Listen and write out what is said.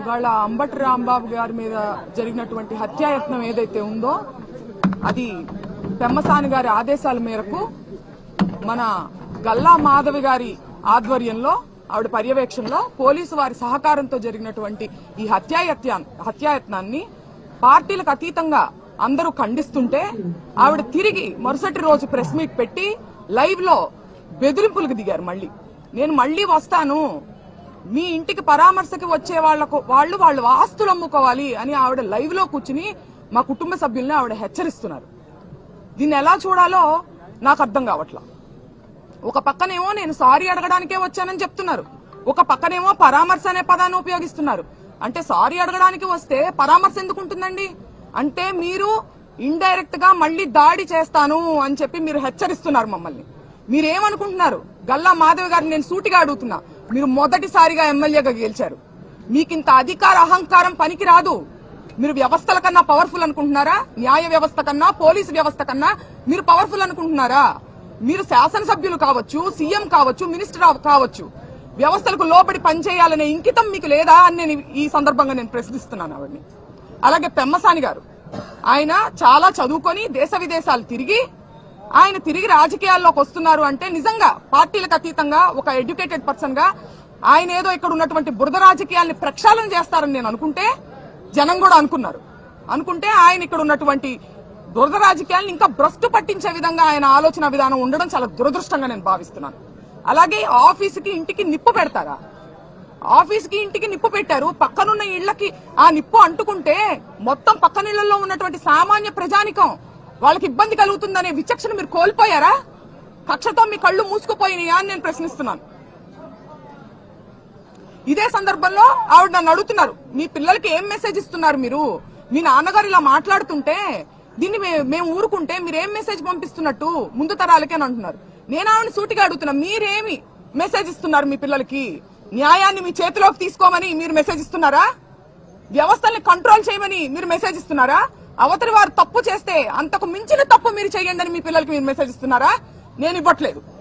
ఇవాళ అంబటి రాంబాబు గారి మీద జరిగినటువంటి హత్యాయత్నం ఏదైతే ఉందో అది పెమ్మసాని గారి ఆదేశాల మేరకు మన గల్లా మాధవి గారి ఆధ్వర్యంలో ఆవిడ పర్యవేక్షణలో పోలీసు వారి సహకారంతో జరిగినటువంటి ఈ హత్యాయత్నాన్ని పార్టీలకు అతీతంగా అందరూ ఖండిస్తుంటే ఆవిడ తిరిగి మరుసటి రోజు ప్రెస్ మీట్ పెట్టి లైవ్ లో బెదిరింపులకు దిగారు. నేను మళ్లీ వస్తాను, మీ ఇంటికి పరామర్శకి వచ్చే వాళ్ళు ఆస్తులు అమ్ముకోవాలి అని ఆవిడ లైవ్ లో కూర్చుని మా కుటుంబ సభ్యుల్ని ఆవిడ హెచ్చరిస్తున్నారు. దీన్ని ఎలా చూడాలో నాకు అర్థం కావట్లా. ఒక పక్కనేమో నేను సారీ అడగడానికే వచ్చానని చెప్తున్నారు, ఒక పక్కనేమో పరామర్శ అనే పదాన్ని ఉపయోగిస్తున్నారు. అంటే సారీ అడగడానికి వస్తే పరామర్శ ఎందుకు ఉంటుందండి? అంటే మీరు ఇండైరెక్ట్ గా మళ్లీ దాడి చేస్తాను అని చెప్పి మీరు హెచ్చరిస్తున్నారు మమ్మల్ని. మీరేమనుకుంటున్నారు? గల్లా మాధవి గారిని నేను సూటిగా అడుగుతున్నా, మీరు మొదటిసారిగా ఎమ్మెల్యేగా గెలిచారు, మీకింత అధికార అహంకారం పనికి రాదు. మీరు వ్యవస్థల కన్నా పవర్ఫుల్ అనుకుంటున్నారా? న్యాయ వ్యవస్థ కన్నా, పోలీసు వ్యవస్థ కన్నా మీరు పవర్ఫుల్ అనుకుంటున్నారా? మీరు శాసనసభ్యులు కావచ్చు, సీఎం కావచ్చు, మినిస్టర్ కావచ్చు, వ్యవస్థలకు లోబడి పనిచేయాలనే ఇంకితం మీకు లేదా అని నేను ఈ సందర్భంగా నేను ప్రశ్నిస్తున్నాను ఆవిడని. అలాగే పెమ్మసాని గారు, ఆయన చాలా చదువుకొని దేశ విదేశాలు తిరిగి ఆయన తిరిగి రాజకీయాల్లోకి వస్తున్నారు అంటే నిజంగా పార్టీలకు అతీతంగా ఒక ఎడ్యుకేటెడ్ పర్సన్ గా ఆయన ఏదో ఇక్కడ ఉన్నటువంటి బురద రాజకీయాల్ని ప్రక్షాళన చేస్తారని నేను అనుకుంటే, జనం కూడా అనుకుంటే ఆయన ఇక్కడ ఉన్నటువంటి బురద రాజకీయాలను ఇంకా భ్రష్టు పట్టించే విధంగా ఆయన ఆలోచన విధానం ఉండడం చాలా దురదృష్టంగా నేను భావిస్తున్నాను. అలాగే ఆఫీసుకి ఇంటికి నిప్పు పెడతారా? ఆఫీసుకి ఇంటికి నిప్పు పెట్టారు, పక్కనున్న ఇళ్లకి ఆ నిప్పు అంటుకుంటే మొత్తం పక్కనిళ్లలో ఉన్నటువంటి సామాన్య ప్రజానికం వాళ్ళకి ఇబ్బంది కలుగుతుందనే విచక్షణ మీరు కోల్పోయారా? కక్షతో మీ కళ్ళు మూసుకుపోయినాయా అని నేను ప్రశ్నిస్తున్నాను. ఇదే సందర్భంలో ఆవిడ నన్ను అడుగుతున్నారు, మీ పిల్లలకి ఏం మెసేజ్ ఇస్తున్నారు మీరు? మీ నాన్నగారు ఇలా మాట్లాడుతుంటే దీన్ని మేము ఊరుకుంటే మీరేం మెసేజ్ పంపిస్తున్నట్టు ముందు తరాలకే అని అంటున్నారు. నేను ఆవిడని సూటిగా అడుగుతున్నా, మీరేమి మెసేజ్ ఇస్తున్నారు మీ పిల్లలకి? న్యాయాన్ని మీ చేతిలోకి తీసుకోమని మీరు మెసేజ్ ఇస్తున్నారా? వ్యవస్థల్ని కంట్రోల్ చేయమని మీరు మెసేజ్ ఇస్తున్నారా? అవతలి వారు తప్పు చేస్తే అంతకు మించిన తప్పు మీరు చేయండి అని మీ పిల్లలకి మీరు మెసేజ్ ఇస్తున్నారా? నేను ఇవ్వట్లేదు.